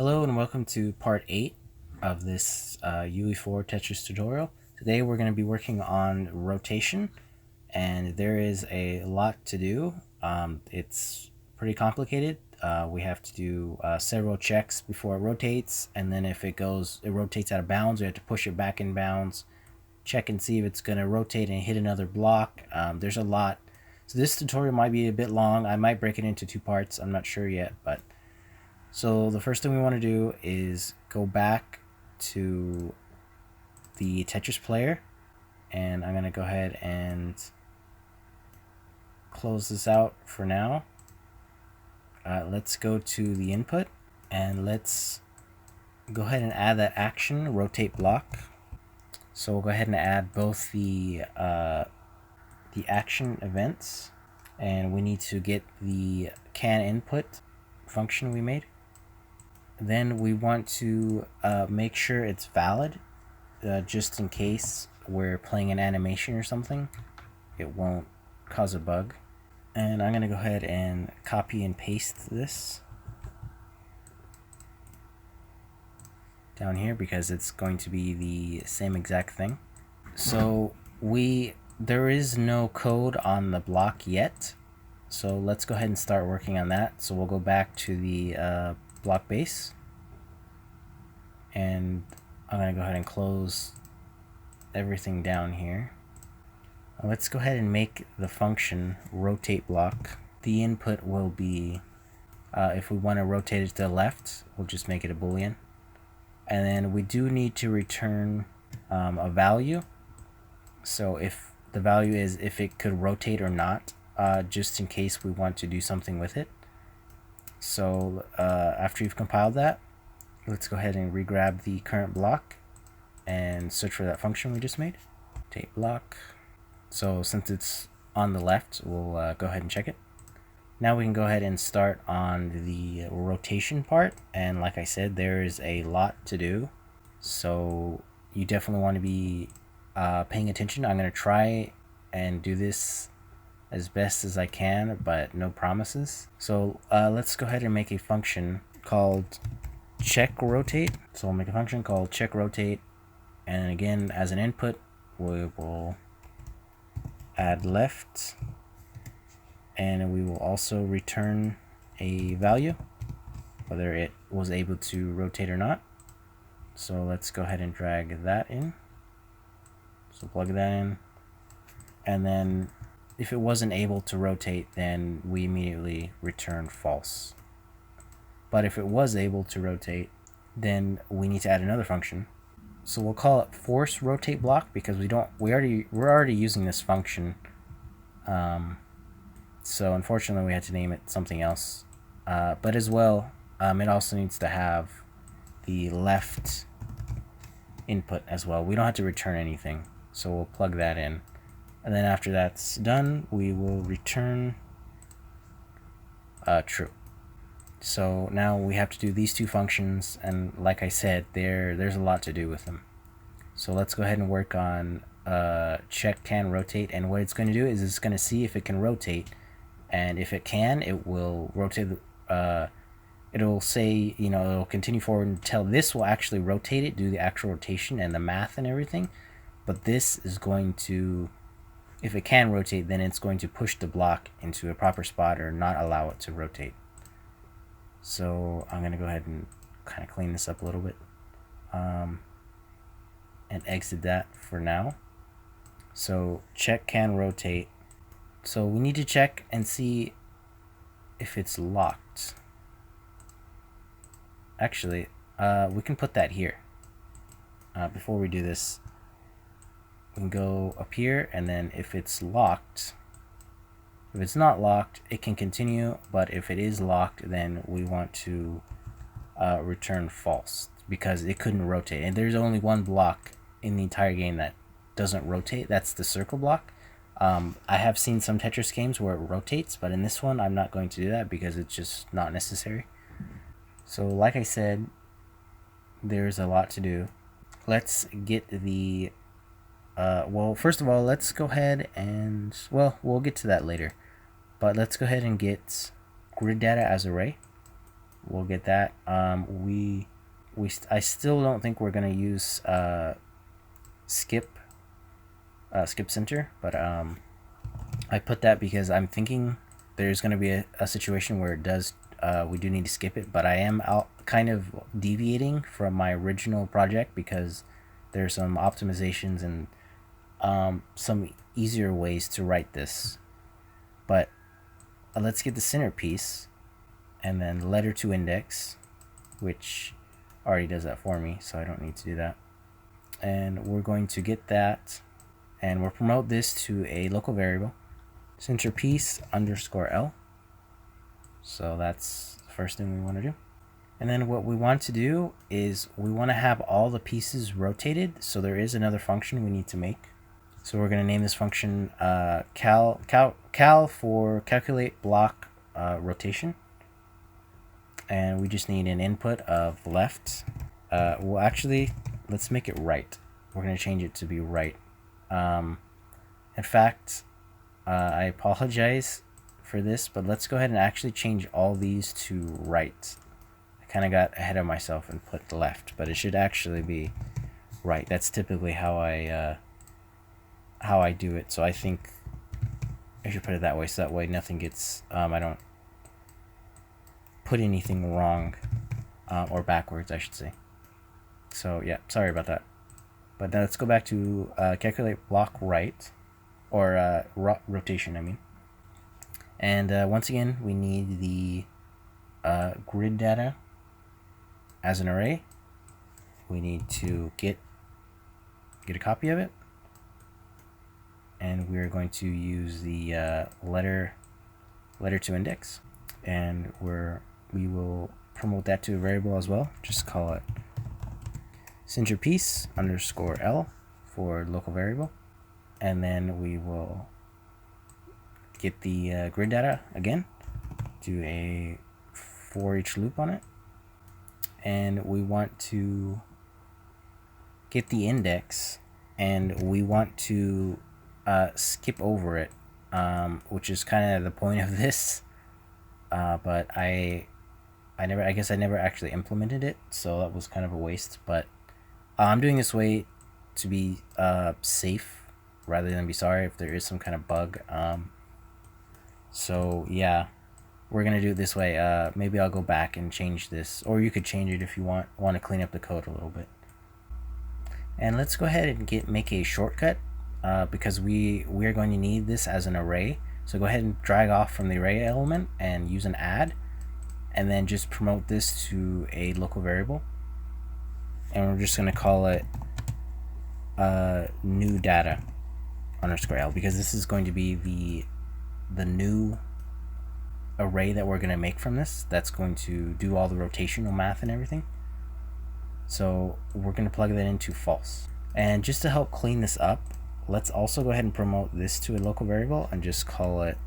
Hello and welcome to part 8 of this UE4 Tetris tutorial. Today we're going to be working on rotation, and there is a lot to do. It's pretty complicated. We have to do several checks before it rotates, and then if it rotates out of bounds, we have to push it back in bounds, check and see if it's going to rotate and hit another block. There's a lot. So this tutorial might be a bit long. I might break it into 2 parts. I'm not sure yet, but so the first thing we want to do is go back to the Tetris player, and I'm going to go ahead and close this out for now. Let's go to the input, and let's go ahead and add that action, rotate block. So we'll go ahead and add both the action events, and we need to get the can input function we made. Then we want to make sure it's valid, just in case we're playing an animation or something. It won't cause a bug. And I'm going to go ahead and copy and paste this down here because it's going to be the same exact thing. So there is no code on the block yet. So let's go ahead and start working on that. So we'll go back to the block base, and I'm going to go ahead and close everything down here. Let's go ahead and make the function rotate block. The input will be, if we want to rotate it to the left, we'll just make it a boolean. And then we do need to return a value. So if the value is if it could rotate or not, just in case we want to do something with it. So after you've compiled that, let's go ahead and regrab the current block and search for that function we just made. Rotate block. So since it's on the left, we'll go ahead and check it. Now we can go ahead and start on the rotation part. And like I said, there is a lot to do. So you definitely want to be paying attention. I'm going to try and do this as best as I can, but no promises. So let's go ahead and make a function called check rotate. So we'll make a function called check rotate, and again, as an input, we will add left, and we will also return a value, whether it was able to rotate or not. So let's go ahead and drag that in. So plug that in, and then if it wasn't able to rotate, then we immediately return false. But if it was able to rotate, then we need to add another function. So we'll call it force rotate block because we're already using this function. So unfortunately we had to name it something else. But as well, it also needs to have the left input as well. We don't have to return anything, so we'll plug that in. And then after that's done, we will return true. So now we have to do these 2 functions, and like I said, there's a lot to do with them. So let's go ahead and work on check can rotate, and what it's going to do is it's going to see if it can rotate, and if it can, it will rotate. It'll say, it'll continue forward until this will actually rotate it, do the actual rotation and the math and everything. But this is going to, if it can rotate, then it's going to push the block into a proper spot or not allow it to rotate. So I'm going to go ahead and kind of clean this up a little bit and exit that for now. So check can rotate. So we need to check and see if it's locked. Actually, we can put that here. Before we do this, we can go up here, and then if it's locked, if it's not locked, it can continue, but if it is locked, then we want to return false because it couldn't rotate. And there's only one block in the entire game that doesn't rotate. That's the circle block. I have seen some Tetris games where it rotates, but in this one, I'm not going to do that because it's just not necessary. So like I said, there's a lot to do. Let's get the well, first of all, let's go ahead and, well, we'll get to that later. But let's go ahead and get grid data as array. we'll get that. I still don't think we're gonna use skip center, but I put that because I'm thinking there's gonna be a situation where it does we do need to skip it, but I am kind of deviating from my original project because there's some optimizations and some easier ways to write this. But let's get the centerpiece and then letter to index, which already does that for me, so I don't need to do that. And we're going to get that, and we'll promote this to a local variable, centerpiece underscore L. So that's the first thing we want to do. And then what we want to do is we want to have all the pieces rotated. So there is another function we need to make. So we're going to name this function cal for calculate block rotation. And we just need an input of left. Well, actually, let's make it right. We're going to change it to be right. In fact, I apologize for this, but let's go ahead and actually change all these to right. I kind of got ahead of myself and put left, but it should actually be right. That's typically how I do it. So I think I should put it that way, so that way nothing gets I don't put anything wrong or backwards, I should say. So yeah, sorry about that. But now let's go back to calculate block right, or rotation, I mean. And once again, we need the grid data as an array. We need to get a copy of it, and we're going to use the letter to index, and we will promote that to a variable as well. Just call it centerpiece underscore L for local variable, and then we will get the grid data again, do a for each loop on it, and we want to get the index, and we want to skip over it, which is kind of the point of this, but I guess I never actually implemented it, so that was kind of a waste. But I'm doing this way to be safe rather than be sorry if there is some kind of bug. So yeah, we're gonna do it this way. Maybe I'll go back and change this, or you could change it if you want to clean up the code a little bit. And let's go ahead and make a shortcut because we are going to need this as an array. So go ahead and drag off from the array element and use an add, and then just promote this to a local variable, and we're just going to call it new data underscore L, because this is going to be the new array that we're going to make from this. That's going to do all the rotational math and everything. So we're going to plug that into false. And just to help clean this up, let's also go ahead and promote this to a local variable and just call it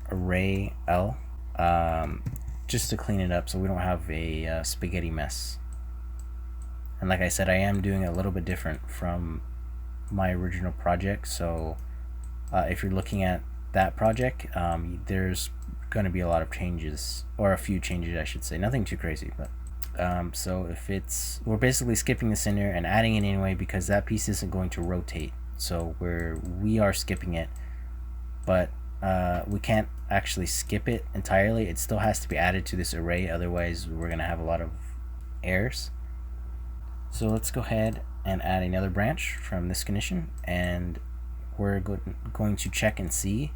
array L, just to clean it up so we don't have a spaghetti mess. And like I said, I am doing it a little bit different from my original project. So if you're looking at that project, there's going to be a lot of changes, or a few changes I should say, nothing too crazy. But so if we're basically skipping the center and adding it anyway because that piece isn't going to rotate, so we are skipping it, but we can't actually skip it entirely. It still has to be added to this array, otherwise we're going to have a lot of errors. So let's go ahead and add another branch from this condition, and we're going to check and see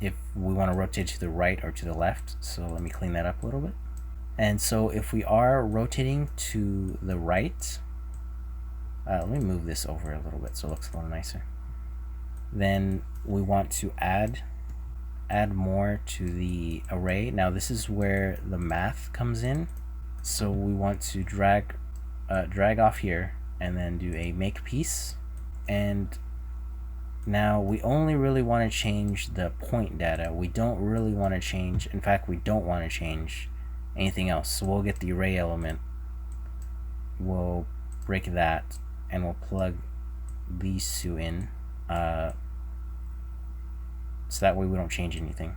if we want to rotate to the right or to the left. So let me clean that up a little bit. And so if we are rotating to the right, let me move this over a little bit so it looks a little nicer. Then we want to add more to the array. Now this is where the math comes in. So we want to drag off here and then do a make piece. And now we only really want to change the point data. We don't really want to change, in fact we don't want to change anything else. So we'll get the array element, we'll break that, and we'll plug these two in, so that way we don't change anything.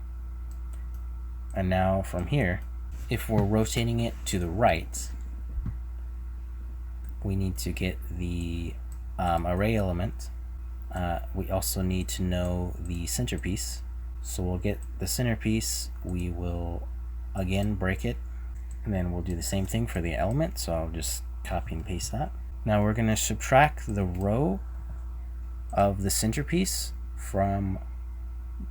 And now from here if we're rotating it to the right, we need to get the array element. We also need to know the centerpiece. So we'll get the centerpiece, we will again break it, and then we'll do the same thing for the element. So I'll just copy and paste that. Now we're going to subtract the row of the centerpiece from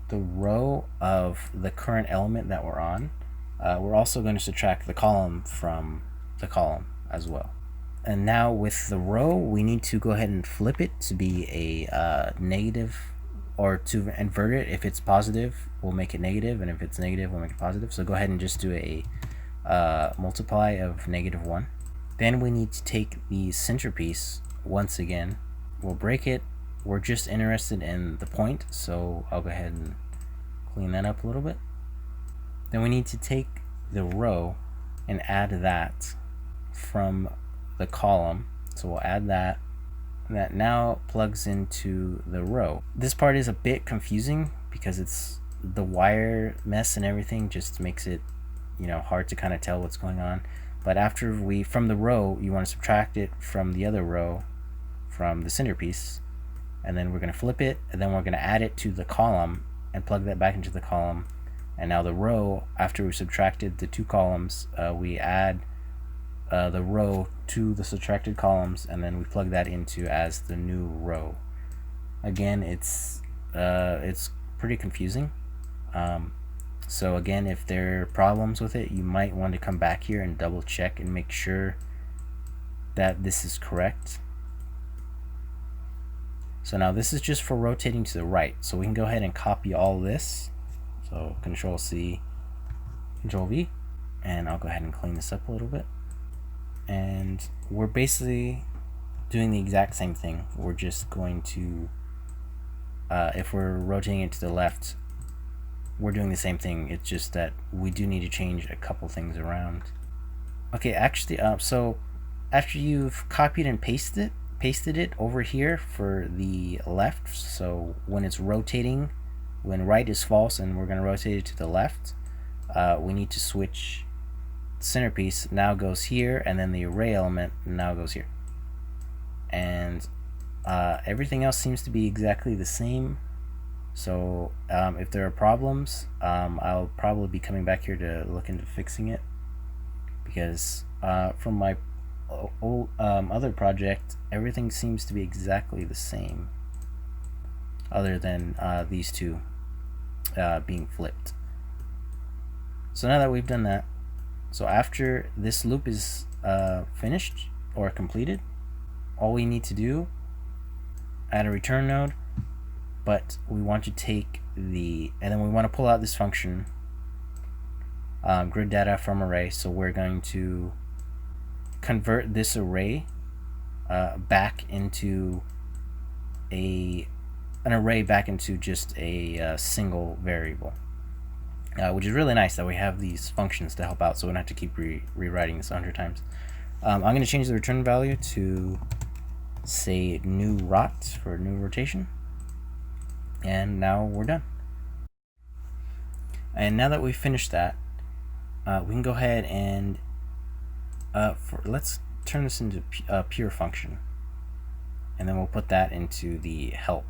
the row of the current element that we're on. We're also going to subtract the column from the column as well. And now with the row, we need to go ahead and flip it to be a negative, or to invert it. If it's positive, we'll make it negative, and if it's negative, we'll make it positive. So go ahead and just do a multiply of -1. Then we need to take the centerpiece once again. We'll break it. We're just interested in the point, so I'll go ahead and clean that up a little bit. Then we need to take the row and add that from the column. So we'll add that. That now plugs into the row. This part is a bit confusing because it's the wire mess and everything just makes it, hard to kind of tell what's going on. But after from the row, you want to subtract it from the other row, from the centerpiece, and then we're going to flip it, and then we're going to add it to the column and plug that back into the column. And now the row, after we subtracted the two columns, we add the row to the subtracted columns, and then we plug that into as the new row. Again, it's pretty confusing. So again, if there are problems with it, you might want to come back here and double check and make sure that this is correct. So now this is just for rotating to the right. So we can go ahead and copy all this. So Control C, Control V, and I'll go ahead and clean this up a little bit. And we're basically doing the exact same thing. We're just going to, if we're rotating it to the left, we're doing the same thing. It's just that we do need to change a couple things around. Okay, actually, so after you've copied and pasted it over here for the left, so when it's rotating, when right is false and we're going to rotate it to the left, we need to switch. Centerpiece now goes here, and then the array element now goes here, and everything else seems to be exactly the same. So if there are problems, I'll probably be coming back here to look into fixing it, because from my other project, everything seems to be exactly the same, other than these two being flipped. So now that we've done that, so after this loop is finished or completed, all we need to do, add a return node, but we want to take and then we want to pull out this function, grid data from array. So we're going to convert this array back into an array back into just a single variable. Which is really nice that we have these functions to help out, so we don't have to keep rewriting this 100 times. I'm going to change the return value to, say, new rot for new rotation, and now we're done. And now that we've finished that, we can go ahead and let's turn this into a pure function, and then we'll put that into the help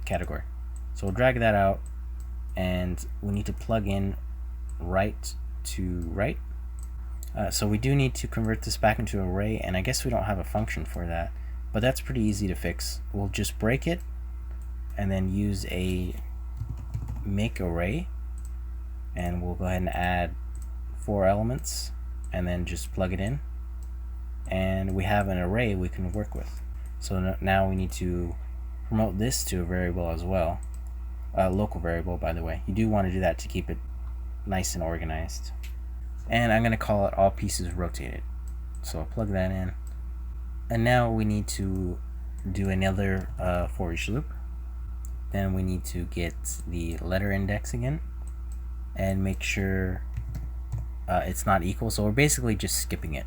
category. So we'll drag that out, and we need to plug in right to right. So we do need to convert this back into an array, and I guess we don't have a function for that, but that's pretty easy to fix. We'll just break it and then use a make array, and we'll go ahead and add 4 elements and then just plug it in, and we have an array we can work with. So now we need to promote this to a variable as well. Local variable, by the way. You do want to do that to keep it nice and organized. And I'm going to call it all pieces rotated. So I'll plug that in. And now we need to do another for each loop. Then we need to get the letter index again and make sure it's not equal. So we're basically just skipping it.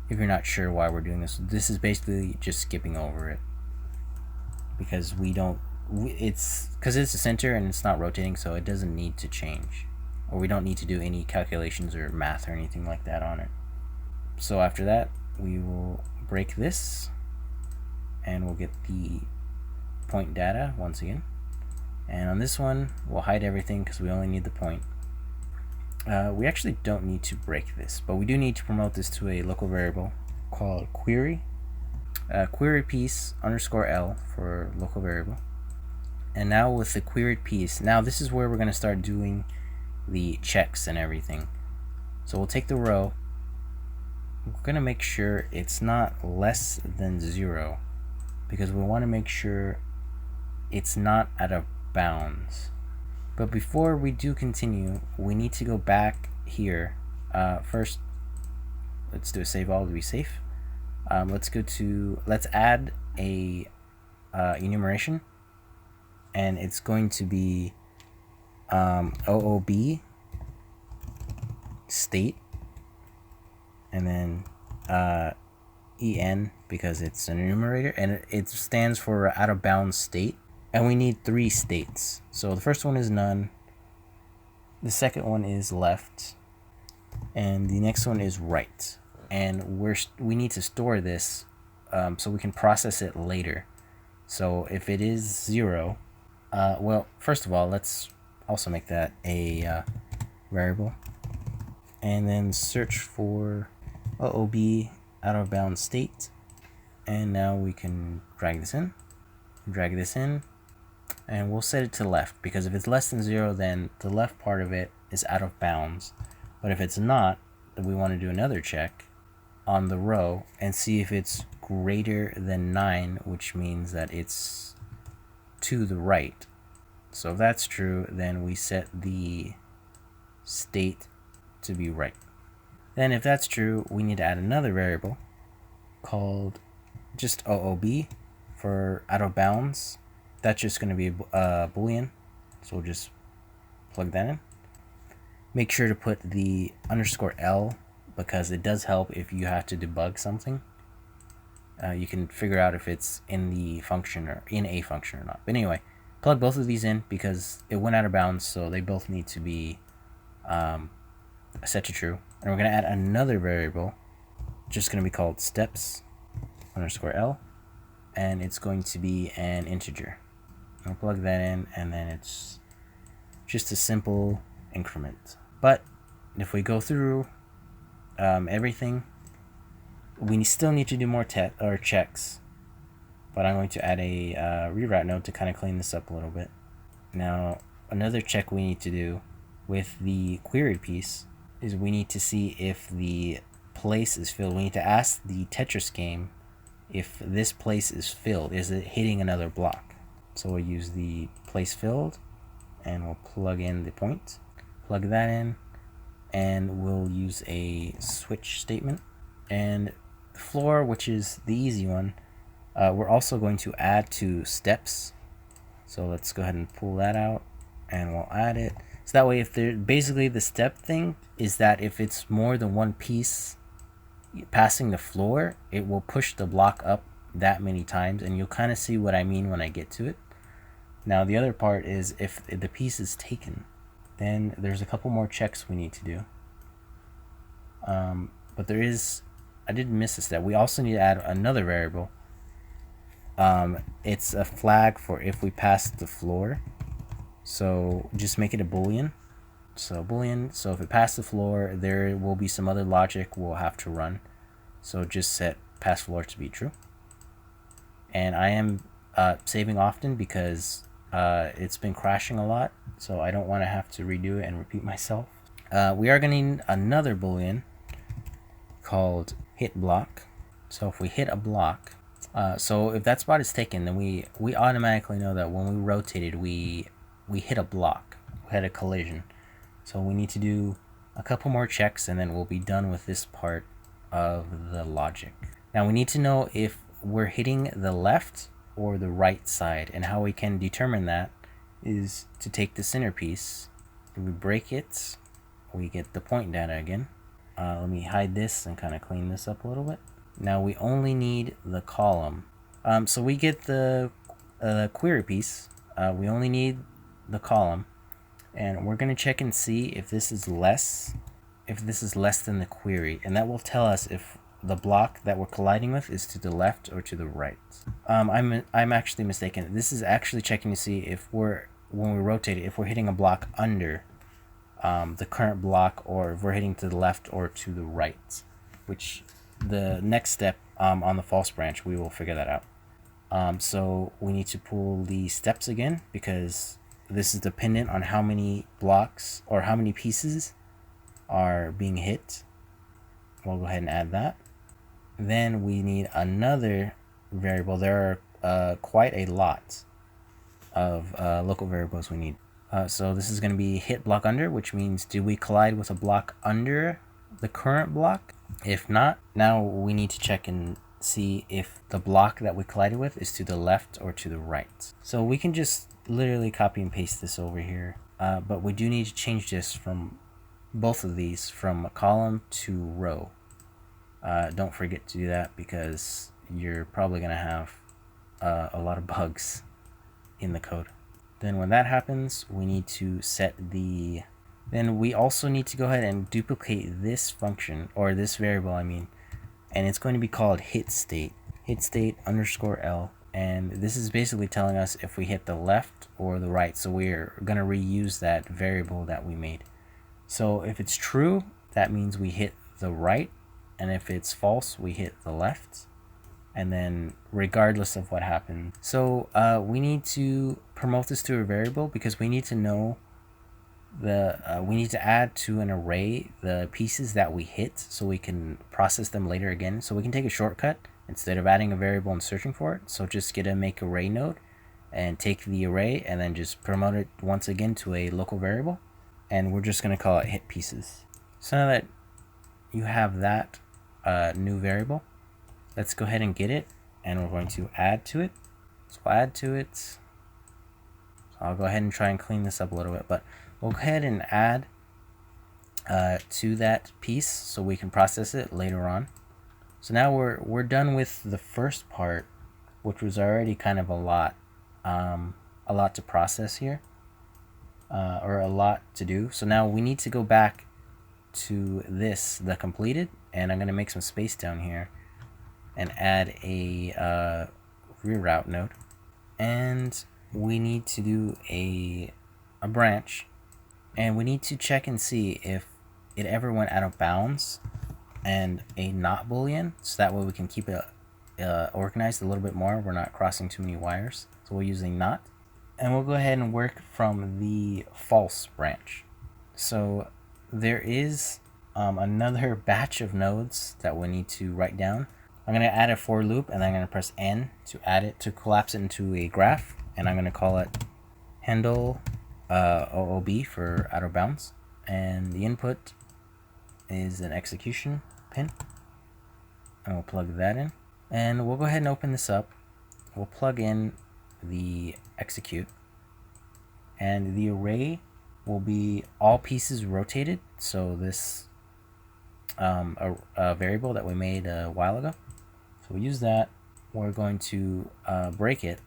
If you're not sure why we're doing this, this is basically just skipping over it, because it's because it's a center and it's not rotating, so it doesn't need to change. or we don't need to do any calculations or math or anything like that on it. So after that, we will break this, and we'll get the point data once again. And on this one, we'll hide everything because we only need the point. We actually don't need to break this, but we do need to promote this to a local variable called query. Query piece underscore L for local variable. And now with the queried piece, now this is where we're going to start doing the checks and everything. So we'll take the row. We're going to make sure it's not less than 0 because we want to make sure it's not out of bounds. But before we do continue, we need to go back here. First, let's do a save all to be safe. Let's add a enumeration, and it's going to be OOB state, and then EN because it's an enumerator, and it stands for out of bounds state. And we need 3 states. So the first one is none, the second one is left, and the next one is right. And we need to store this so we can process it later. So if it is 0, well, first of all, let's also make that a variable, and then search for OOB out of bounds state. And now we can drag this in, and we'll set it to left, because if it's less than 0, then the left part of it is out of bounds. But if it's not, then we want to do another check on the row and see if it's greater than 9, which means that it's to the right. So if that's true, then we set the state to be right. Then if that's true, we need to add another variable called just OOB for out of bounds. That's just going to be a boolean, so we'll just plug that in. Make sure to put the underscore L because it does help if you have to debug something. You can figure out if it's in the function or in a function or not. But anyway, plug both of these in because it went out of bounds, so they both need to be set to true. And we're going to add another variable, just going to be called steps underscore L, and it's going to be an integer. I'll plug that in, and then it's just a simple increment. But if we go through everything, we still need to do more checks. But I'm going to add a reroute node to kind of clean this up a little bit. Now, another check we need to do with the queried piece is we need to see if the place is filled. We need to ask the Tetris game if this place is filled. Is it hitting another block? So we'll use the place filled, and we'll plug in the point, plug that in, and we'll use a switch statement. And floor, which is the easy one, we're also going to add to steps. So let's go ahead and pull that out, and we'll add it. So that way, if there, basically the step thing is that if it's more than one piece passing the floor, it will push the block up that many times, and you'll kind of see what I mean when I get to it. Now the other part is if the piece is taken, then there's a couple more checks we need to do. But there is, I did miss a step. We also need to add another variable. It's a flag for if we pass the floor. So just make it a boolean. So boolean, so if it passed the floor, there will be some other logic we'll have to run. So just set pass floor to be true. And I am saving often because it's been crashing a lot, so I don't want to have to redo it and repeat myself. We are going to need another boolean called hit block. So if we hit a block, so if that spot is taken, then we automatically know that when we rotated, we hit a block, we had a collision. So we need to do a couple more checks, and then we'll be done with this part of the logic. Now we need to know if we're hitting the left or the right side, and how we can determine that is to take the center piece, we break it, we get the point data again. Let me hide this and kind of clean this up a little bit. Now we only need the column. So we get the query piece, we only need the column, And we're going to check and see if this is less than the query, and that will tell us if the block that we're colliding with is to the left or to the right. I'm actually mistaken. This is actually checking to see if when we rotate it, if we're hitting a block under the current block, or if we're hitting to the left or to the right, which the next step on the false branch, we will figure that out. So we need to pull the steps again, because this is dependent on how many blocks or how many pieces are being hit. We'll go ahead and add that. Then we need another variable. There are quite a lot of local variables we need. So this is going to be hit block under, which means do we collide with a block under the current block? If not, now we need to check and see if the block that we collided with is to the left or to the right. So we can just literally copy and paste this over here, but we do need to change this from both of these from column to row. Don't forget to do that, because you're probably going to have a lot of bugs in the code. Then when that happens, we need to then we also need to go ahead and duplicate this function, or this variable I mean, and it's going to be called hit state underscore L. And this is basically telling us if we hit the left or the right. So we're going to reuse that variable that we made. So if it's true, that means we hit the right, and if it's false, we hit the left, and then regardless of what happens. So we need to promote this to a variable, because we need to know we need to add to an array the pieces that we hit, so we can process them later again. So we can take a shortcut instead of adding a variable and searching for it. So just get a make array node and take the array and then just promote it once again to a local variable, and we're just going to call it hit pieces. So now that you have that new variable, let's go ahead and get it, and we're going to add to it. So we'll add to it. So I'll go ahead and try and clean this up a little bit, but we'll go ahead and add to that piece so we can process it later on. So now we're done with the first part, which was already kind of a lot to process here, or a lot to do. So now we need to go back to the completed, and I'm going to make some space down here and add a reroute node, and we need to do a branch, and we need to check and see if it ever went out of bounds, and a not boolean, so that way we can keep it organized a little bit more. We're not crossing too many wires, so we'll use a not, and we'll go ahead and work from the false branch. So there is another batch of nodes that we need to write down. I'm going to add a for loop, and then I'm going to press N to add it, to collapse it into a graph, and I'm going to call it handle OOB for out of bounds, and the input is an execution pin, and we'll plug that in, and we'll go ahead and open this up. We'll plug in the execute, and the array will be all pieces rotated. So this a variable that we made a while ago, so we use that. We're going to break it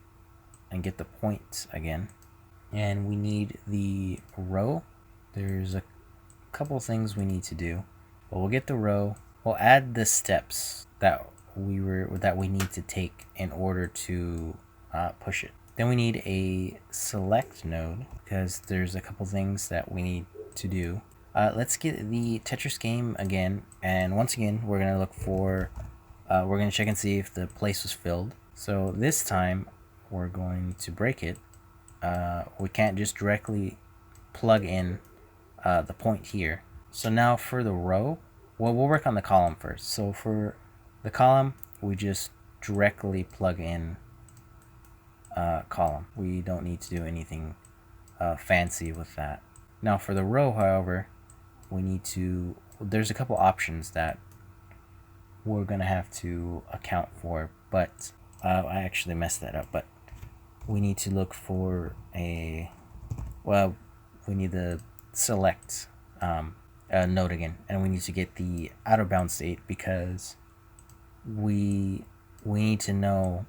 and get the point again, and we need the row. There's a couple things we need to do, but we'll get the row. We'll add the steps that we need to take in order to push it. Then we need a select node, because there's a couple things that we need to do. Let's get the Tetris game again, and once again we're gonna look for we're gonna check and see if the place was filled. So this time we're going to break it. We can't just directly plug in the point here. So now for the row, well, we'll work on the column first. So for the column, we just directly plug in column. We don't need to do anything fancy with that. Now for the row, however, we need to, there's a couple options that we're gonna have to account for, but I actually messed that up. But we need to look for we need to select a node again, and we need to get the out of bounds state, because we need to know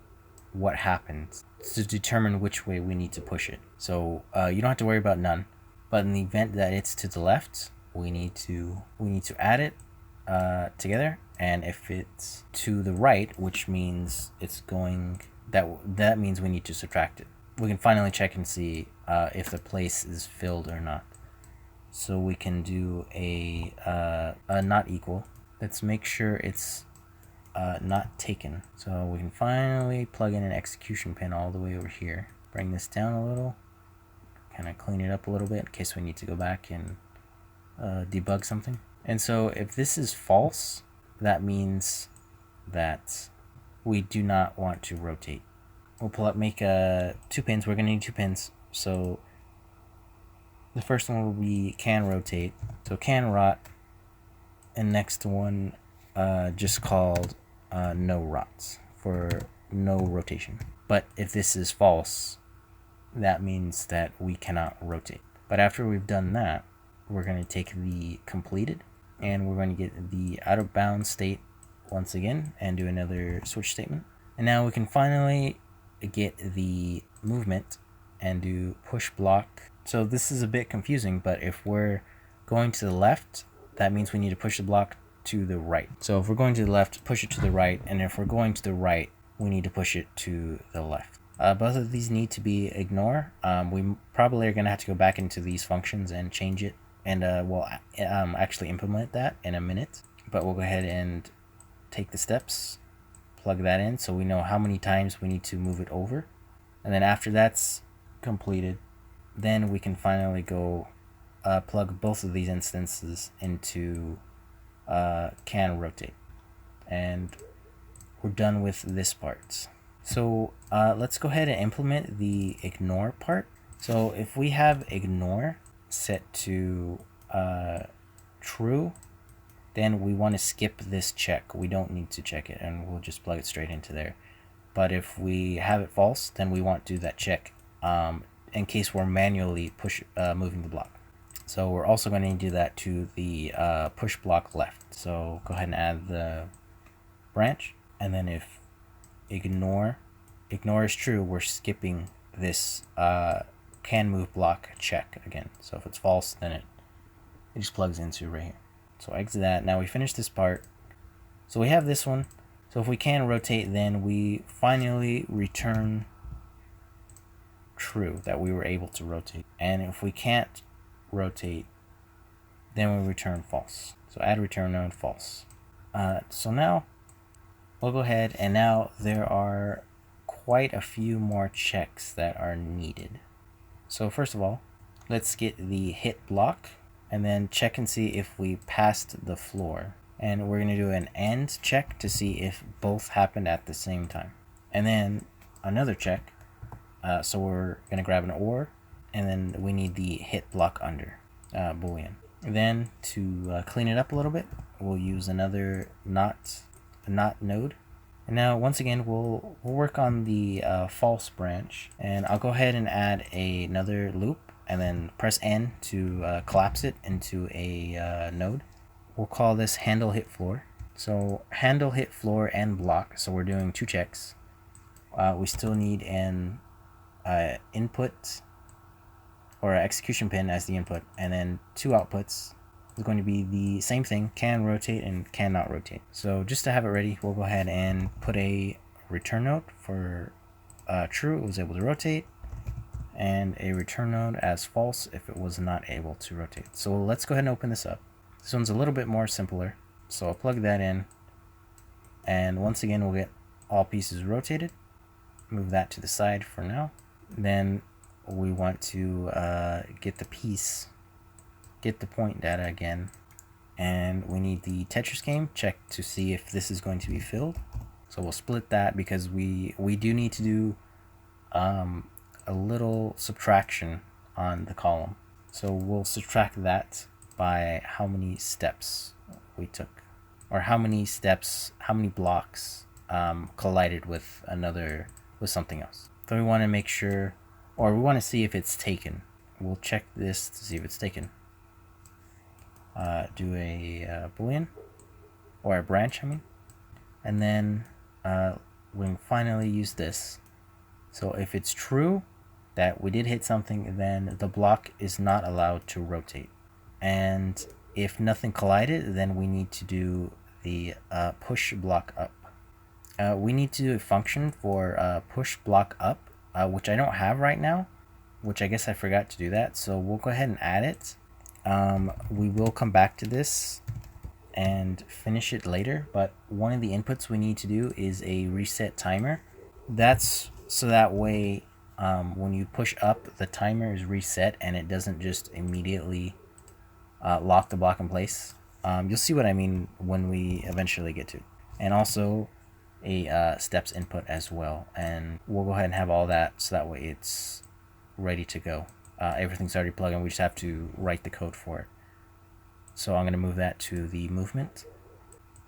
what happens to determine which way we need to push it. So you don't have to worry about none, but in the event that it's to the left, we need to add it together. And if it's to the right, which means it's going, that means we need to subtract it. We can finally check and see if the place is filled or not. So we can do a not equal. Let's make sure it's not taken. So we can finally plug in an execution pin all the way over here. Bring this down a little, kind of clean it up a little bit in case we need to go back and debug something. And so if this is false, that means that we do not want to rotate. We'll make 2 pins. We're going to need 2 pins. So the first one will be can rotate. So can rot. And next one just called no rots for no rotation. But if this is false, that means that we cannot rotate. But after we've done that, we're going to take the completed and we're going to get the out of bounds state once again and do another switch statement. And now we can finally get the movement and do push block. So this is a bit confusing, but if we're going to the left, that means we need to push the block to the right. So if we're going to the left, push it to the right, and if we're going to the right, we need to push it to the left. Both of these need to be ignore. We probably are going to have to go back into these functions and change it, and we'll actually implement that in a minute. But we'll go ahead and take the steps, plug that in so we know how many times we need to move it over. And then after that's completed, then we can finally go plug both of these instances into can rotate. And we're done with this part. So let's go ahead and implement the ignore part. So if we have ignore set to true, then we want to skip this check. We don't need to check it, and we'll just plug it straight into there. But if we have it false, then we want to do that check in case we're manually moving the block. So we're also going to do that to the push block left. So go ahead and add the branch, and then if ignore is true, we're skipping this can move block check again. So if it's false, then it just plugs into right here. So exit that. Now we finish this part. So we have this one. So if we can rotate, then we finally return true, that we were able to rotate. And if we can't rotate, then we return false. So add return node false. So now we'll go ahead, and now there are quite a few more checks that are needed. So first of all, let's get the hit block and then check and see if we passed the floor. And we're going to do an AND check to see if both happened at the same time. And then another check. So we're going to grab an OR, and then we need the hit block under boolean. Then to clean it up a little bit, we'll use another not node. And now once again we'll work on the false branch, and I'll go ahead and add another loop and then press N to collapse it into a node. We'll call this handle hit floor. So handle hit floor and block. So we're doing 2 checks. We still need an input or execution pin as the input, and then 2 outputs is going to be the same thing, can rotate and cannot rotate. So just to have it ready, we'll go ahead and put a return node for true, it was able to rotate, and a return node as false if it was not able to rotate. So let's go ahead and open this up. This one's a little bit more simpler. So I'll plug that in, and once again we'll get all pieces rotated. Move that to the side for now. Then we want to get the point data again, and we need the Tetris game check to see if this is going to be filled. So we'll split that because we do need to do a little subtraction on the column. So we'll subtract that by how many steps we took, or how many blocks collided with something else. So we want to make sure, or we want to see if it's taken. We'll check this to see if it's taken. Do a boolean, or a branch, and then we can finally use this. So if it's true, that we did hit something, then the block is not allowed to rotate. And if nothing collided, then we need to do the push block up. We need to do a function for push block up, which I don't have right now, which I guess I forgot to do that. So we'll go ahead and add it. We will come back to this and finish it later, but one of the inputs we need to do is a reset timer. That's so that way when you push up, the timer is reset and it doesn't just immediately lock the block in place. You'll see what I mean when we eventually get to it. And also a steps input as well, and we'll go ahead and have all that so that way it's ready to go. Everything's already plugged in, we just have to write the code for it. So I'm going to move that to the movement.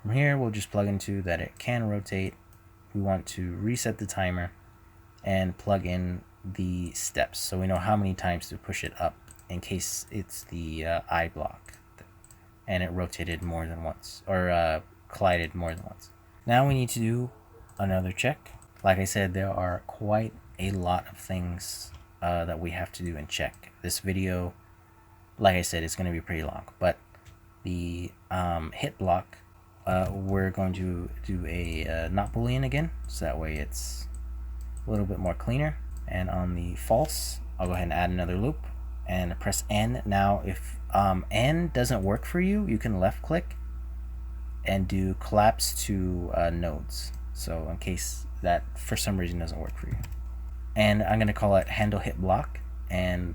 From here we'll just plug into that it can rotate. We want to reset the timer and plug in the steps so we know how many times to push it up in case it's the I block and it rotated more than once, or collided more than once. Now we need to do another check. Like I said, there are quite a lot of things that we have to do and check. This video, like I said, is going to be pretty long, but the hit block, we're going to do a not boolean again, so that way it's a little bit more cleaner. And on the false, I'll go ahead and add another loop and press N. Now if N doesn't work for you, you can left click and do collapse to nodes, so in case that for some reason doesn't work for you. And I'm going to call it handle hit block, and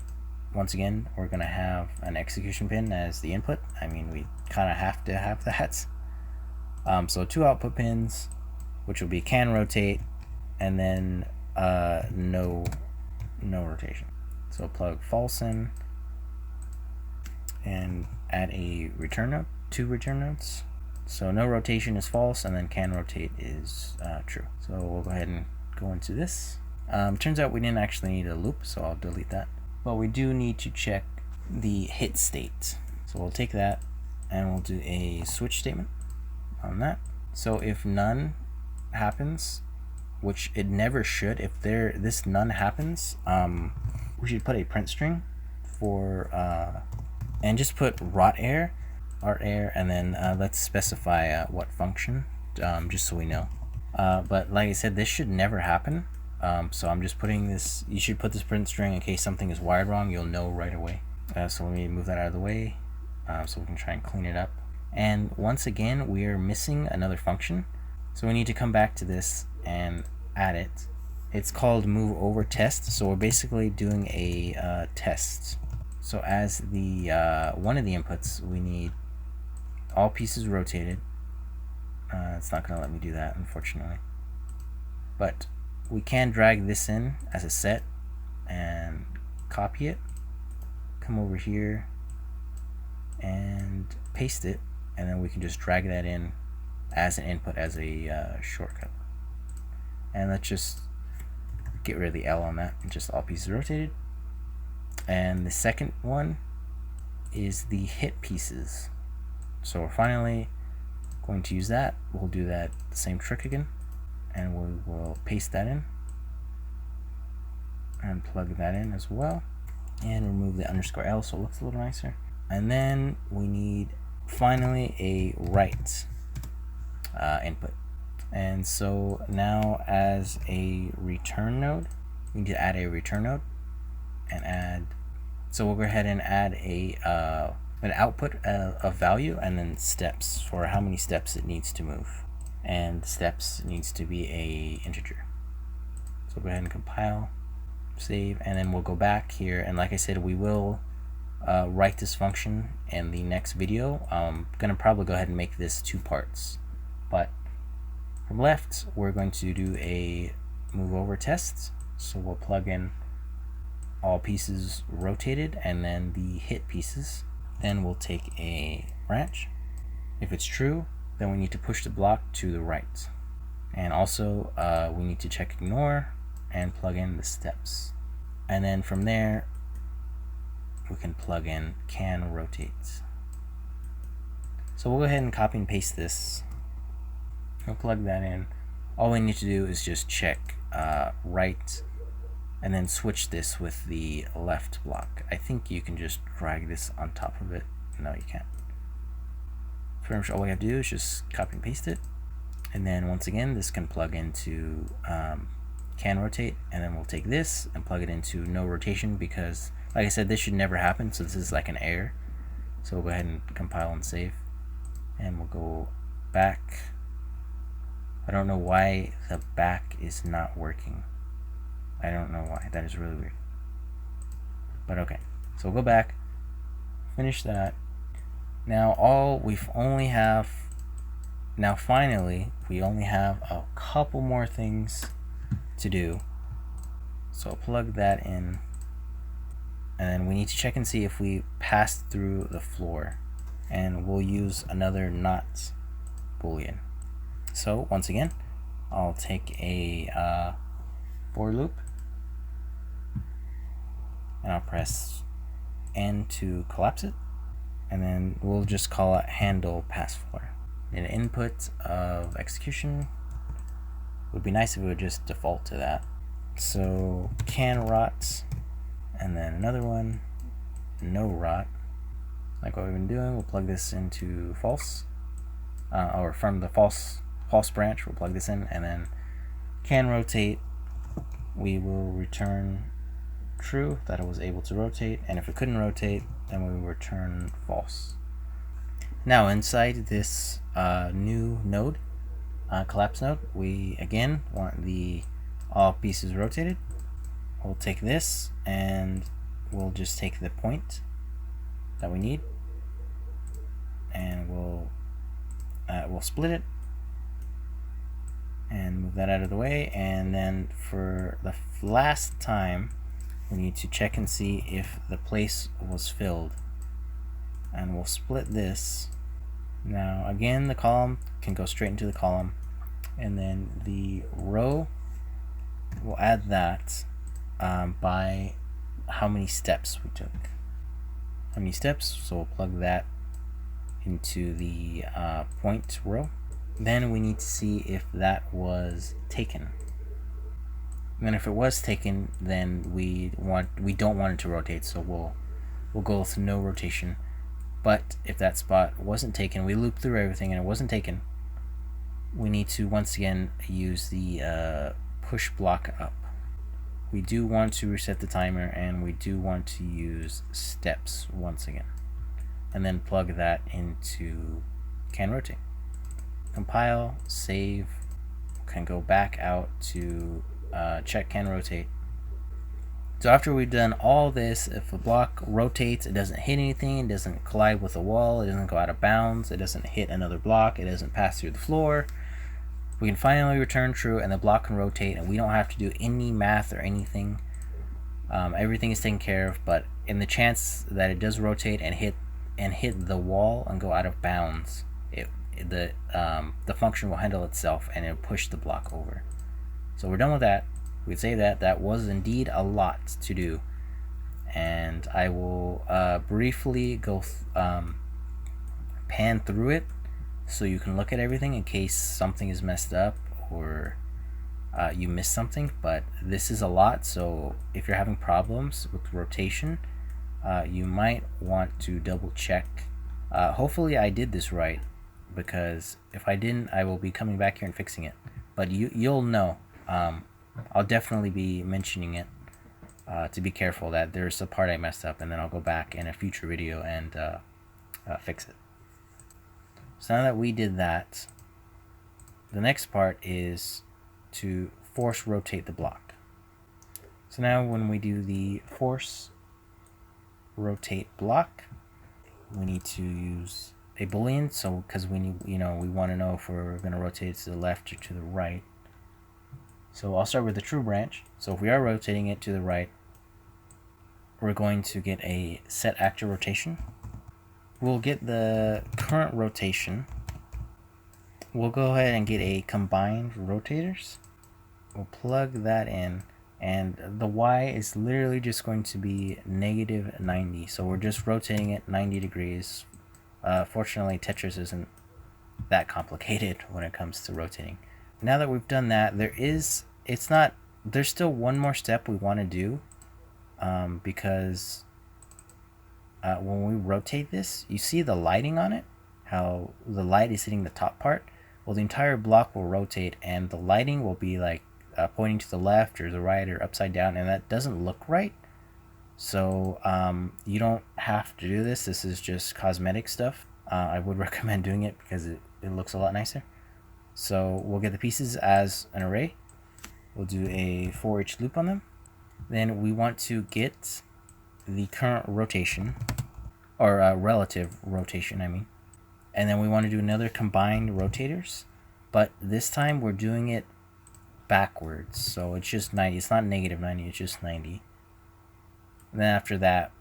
once again we're going to have an execution pin as the input. I mean, we kind of have to have that. So 2 output pins, which will be can rotate and then no rotation. So plug false in and add a return node, 2 return nodes. So no rotation is false, and then can rotate is true. So we'll go ahead and go into this. Turns out we didn't actually need a loop, so I'll delete that. But we do need to check the hit state. So we'll take that and we'll do a switch statement on that. So if none happens, which it never should, if this none happens, we should put a print string for and just put rot air, and then let's specify what function, just so we know. But like I said, this should never happen. So I'm just putting this, you should put this print string in case something is wired wrong, you'll know right away. So let me move that out of the way so we can try and clean it up. And once again, we are missing another function. So we need to come back to this and add it. It's called move over test. So we're basically doing a test. So as the one of the inputs, we need all pieces rotated. It's not going to let me do that, unfortunately. But we can drag this in as a set and copy it, come over here and paste it, and then we can just drag that in as an input as a shortcut. And let's just get rid of the L on that, and just all pieces rotated. And the second one is the hit pieces. So we're finally going to use that. We'll do that the same trick again, and we will paste that in and plug that in as well, and remove the underscore L so it looks a little nicer. And then we need finally a write input. And so now as a return node, we need to add a return node and add, so we'll go ahead and add a an output of value, and then steps for how many steps it needs to move, and steps needs to be a integer. So go ahead and compile, save, and then we'll go back here, and like I said, we will write this function in the next video. I'm gonna probably go ahead and make this 2 parts, but from left we're going to do a move over test. So we'll plug in all pieces rotated and then the hit pieces. Then we'll take a branch. If it's true, then we need to push the block to the right. And also we need to check ignore and plug in the steps. And then from there we can plug in can rotate. So we'll go ahead and copy and paste this. We'll plug that in. All we need to do is just check write and then switch this with the left block. I think you can just drag this on top of it. No, you can't. Pretty much all we have to do is just copy and paste it. And then once again, this can plug into can rotate, and then we'll take this and plug it into no rotation, because like I said, this should never happen, so this is like an error. So we'll go ahead and compile and save, and we'll go back. I don't know why the back is not working. I don't know why. That is really weird. But okay. So we'll go back, finish that. Now finally we only have a couple more things to do. So I'll plug that in, and then we need to check and see if we passed through the floor, and we'll use another not boolean. So once again, I'll take a for loop, and I'll press N to collapse it, and then we'll just call it handle pass floor. An input of execution would be nice if it would just default to that. So can rot, and then another one, no rot. Like what we've been doing, we'll plug this into false, or from the false branch, we'll plug this in, and then can rotate, we will return true, that it was able to rotate, and if it couldn't rotate, then we will return false. Now inside this new node, collapse node, we again want the all pieces rotated. We'll take this and we'll just take the point that we need, and we'll split it and move that out of the way. And then for the last time, we need to check and see if the place was filled, and we'll split this. Now again, the column can go straight into the column, and then the row, we'll add that by how many steps we took. How many steps, so we'll plug that into the point row. Then we need to see if that was taken. And then if it was taken, then we don't want it to rotate, so we'll go with no rotation. But if that spot wasn't taken, we looped through everything and it wasn't taken, we need to once again use the push block up. We do want to reset the timer, and we do want to use steps once again, and then plug that into can rotate. Compile, save, can go back out to check can rotate. So after we've done all this, if a block rotates, it doesn't hit anything, it doesn't collide with a wall, it doesn't go out of bounds, it doesn't hit another block, it doesn't pass through the floor, we can finally return true, and the block can rotate, and we don't have to do any math or anything. Everything is taken care of. But in the chance that it does rotate and hit the wall and go out of bounds, the function will handle itself and it'll push the block over. So we're done with that. We say that was indeed a lot to do, and I will briefly go pan through it so you can look at everything in case something is messed up or you missed something. But this is a lot, so if you're having problems with rotation, you might want to double check. Hopefully I did this right, because if I didn't, I will be coming back here and fixing it. But you'll know. I'll definitely be mentioning it to be careful that there's a part I messed up, and then I'll go back in a future video and fix it. So now that we did that, the next part is to force rotate the block. So now when we do the force rotate block, we need to use a boolean, so because we want to know if we're going to rotate it to the left or to the right. So I'll start with the true branch. So if we are rotating it to the right, we're going to get a set actor rotation. We'll get the current rotation. We'll go ahead and get a combined rotators. We'll plug that in, and the Y is literally just going to be -90. So we're just rotating it 90 degrees. Fortunately, Tetris isn't that complicated when it comes to rotating. Now that we've done that, it's not there's still one more step we want to do, because when we rotate this, you see the lighting on it, how the light is hitting the top part. Well, the entire block will rotate and the lighting will be like pointing to the left or the right or upside down, and that doesn't look right. So you don't have to do this. This is just cosmetic stuff. I would recommend doing it because it looks a lot nicer. So we'll get the pieces as an array. We'll do a for each loop on them. Then we want to get the current rotation, or relative rotation, I mean. And then we want to do another combined rotators, but this time we're doing it backwards. So it's just 90. It's not negative 90, it's just 90. And then after that,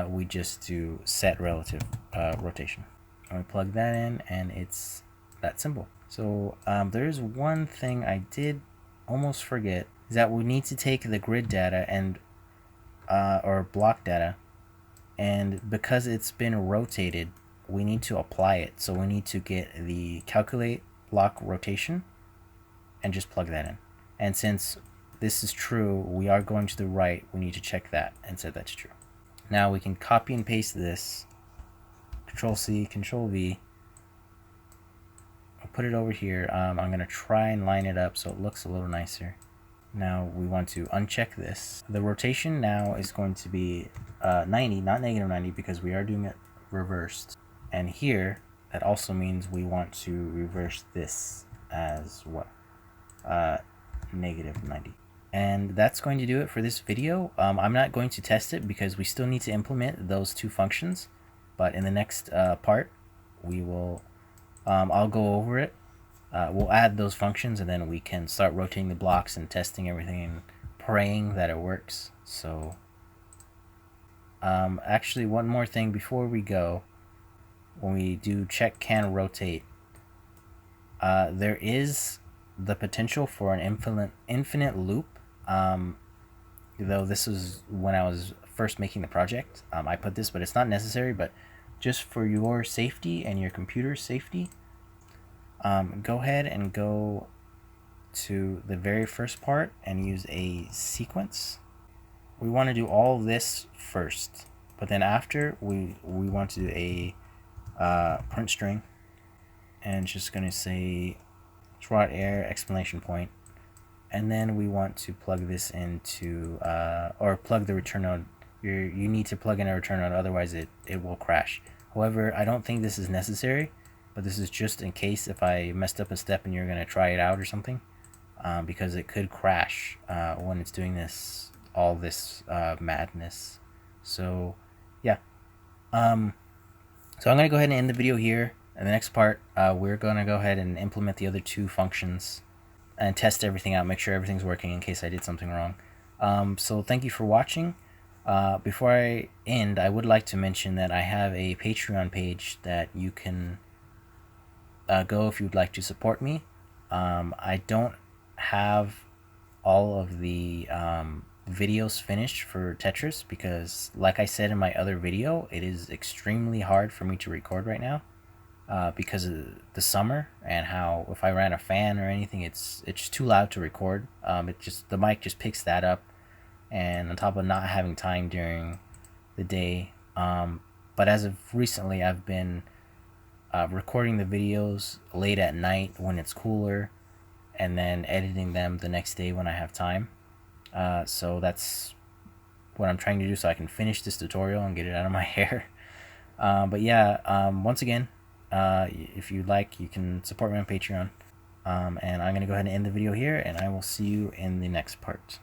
we just do set relative rotation. And we plug that in, and it's that simple. So there's one thing I did almost forget, is that we need to take the grid data and or block data, and because it's been rotated, we need to apply it. So we need to get the calculate block rotation and just plug that in. And since this is true, we are going to the right, we need to check that and set that to true. Now we can copy and paste this, Control C, Control V. I'll put it over here. I'm going to try and line it up so it looks a little nicer. Now we want to uncheck this. The rotation now is going to be 90, not negative 90, because we are doing it reversed. And here, that also means we want to reverse this as what? Negative 90. And that's going to do it for this video. I'm not going to test it because we still need to implement those two functions. But in the next part, we will, I'll go over it. We'll add those functions, and then we can start rotating the blocks and testing everything and praying that it works. So actually, one more thing before we go. When we do check can rotate, there is the potential for an infinite loop. Though this was when I was first making the project, I put this, but it's not necessary. But just for your safety and your computer's safety, go ahead and go to the very first part and use a sequence. We want to do all this first, but then after we want to do a print string, and it's just going to say throughout error exclamation point, and then we want to plug this into or plug the return node. You need to plug in a return node, otherwise it will crash. However, I don't think this is necessary, but this is just in case if I messed up a step and you're going to try it out or something, because it could crash when it's doing this, all this madness. So yeah, so I'm going to go ahead and end the video here. In the next part, we're going to go ahead and implement the other two functions and test everything out, make sure everything's working in case I did something wrong. So thank you for watching. Before I end, I would like to mention that I have a Patreon page that you can go if you'd like to support me. I don't have all of the videos finished for Tetris because, like I said in my other video, it is extremely hard for me to record right now because of the summer, and how if I ran a fan or anything, it's just too loud to record. The mic just picks that up, and on top of not having time during the day. But as of recently, I've been recording the videos late at night when it's cooler, and then editing them the next day when I have time. So that's what I'm trying to do so I can finish this tutorial and get it out of my hair. But yeah, once again, if you'd like, you can support me on Patreon. And I'm going to go ahead and end the video here, and I will see you in the next part.